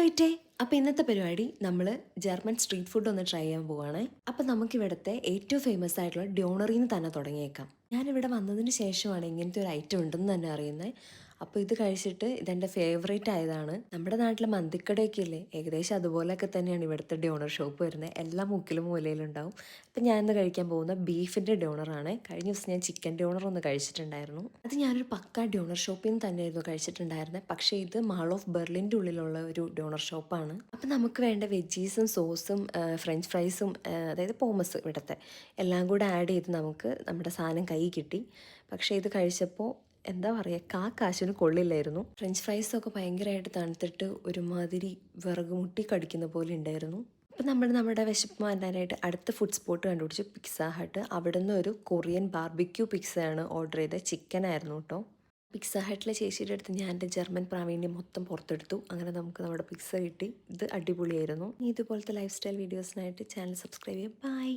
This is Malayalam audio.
വൈറ്റേ. അപ്പോൾ ഇന്നത്തെ പരിപാടി നമ്മൾ ജർമ്മൻ സ്ട്രീറ്റ് ഫുഡ് ഒന്ന് ട്രൈ ചെയ്യാൻ പോവാണ്. അപ്പോൾ നമുക്കിവിടുത്തെ ഏറ്റവും ഫേമസ് ആയിട്ടുള്ള ഡ്യോണറിൽ നിന്ന് തന്നെ തുടങ്ങിയേക്കാം. ഞാനിവിടെ വന്നതിന് ശേഷമാണ് ഇങ്ങനത്തെ ഒരു ഐറ്റം ഉണ്ടെന്ന് തന്നെ അറിയുന്നത്. അപ്പോൾ ഇത് കഴിച്ചിട്ട് ഇതെൻ്റെ ഫേവറേറ്റ് ആയതാണ്. നമ്മുടെ നാട്ടിലെ മന്തിക്കടയൊക്കെ ഇല്ലേ, ഏകദേശം അതുപോലെയൊക്കെ തന്നെയാണ് ഇവിടുത്തെ ഡ്യോണർ ഷോപ്പ് വരുന്നത്. എല്ലാ മുക്കിലും മൂലയിലുണ്ടാവും. അപ്പം ഞാനിന്ന് കഴിക്കാൻ പോകുന്ന ബീഫിൻ്റെ ഡ്യോണറാണ്. കഴിഞ്ഞ ദിവസം ഞാൻ ചിക്കൻ ഡ്യോണർ ഒന്ന് കഴിച്ചിട്ടുണ്ടായിരുന്നു. അത് ഞാനൊരു പക്ക ഡ്യോണർ ഷോപ്പിൽ നിന്ന് തന്നെയായിരുന്നു കഴിച്ചിട്ടുണ്ടായിരുന്നത്. പക്ഷേ ഇത് മാൾ ഓഫ് ബെർലിൻ്റെ ഉള്ളിലുള്ള ഒരു ഡ്യോണർ ഷോപ്പാണ്. അപ്പം നമുക്ക് വേണ്ട വെജീസും സോസും ഫ്രഞ്ച് ഫ്രൈസും അതായത് പോമസ് ഇവിടുത്തെ എല്ലാം കൂടെ ആഡ് ചെയ്ത് നമുക്ക് നമ്മുടെ സാധനം കൈ കിട്ടി. പക്ഷേ ഇത് കഴിച്ചപ്പോൾ എന്താ പറയുക, കാശിന് കൊള്ളില്ലായിരുന്നു. ഫ്രഞ്ച് ഫ്രൈസൊക്കെ ഭയങ്കരമായിട്ട് തണുത്തിട്ട് ഒരുമാതിരി വിറക് മുട്ടി കടിക്കുന്ന പോലെ ഉണ്ടായിരുന്നു. അപ്പം നമ്മുടെ വിശപ്പ് മാറ്റാനായിട്ട് അടുത്ത ഫുഡ് സ്പോട്ട് കണ്ടുപിടിച്ച് പിസ്സ ഹട്ട്. അവിടെ നിന്ന് ഒരു കൊറിയൻ ബാർബിക്യൂ പിസ്സയാണ് ഓർഡർ ചെയ്തത്. ചിക്കൻ ആയിരുന്നു കേട്ടോ. പിസ്സ ഹട്ടിലെ ചേച്ചിയുടെ അടുത്ത് ഞാൻ എൻ്റെ ജർമ്മൻ പ്രാവീണ്യം മൊത്തം പുറത്തെടുത്തു. അങ്ങനെ നമുക്ക് നമ്മുടെ പിസ്സ കിട്ടി. ഇത് അടിപൊളിയായിരുന്നു. ഇതുപോലത്തെ ലൈഫ് സ്റ്റൈൽ വീഡിയോസിനായിട്ട് ചാനൽ സബ്സ്ക്രൈബ് ചെയ്യാം. ബൈ.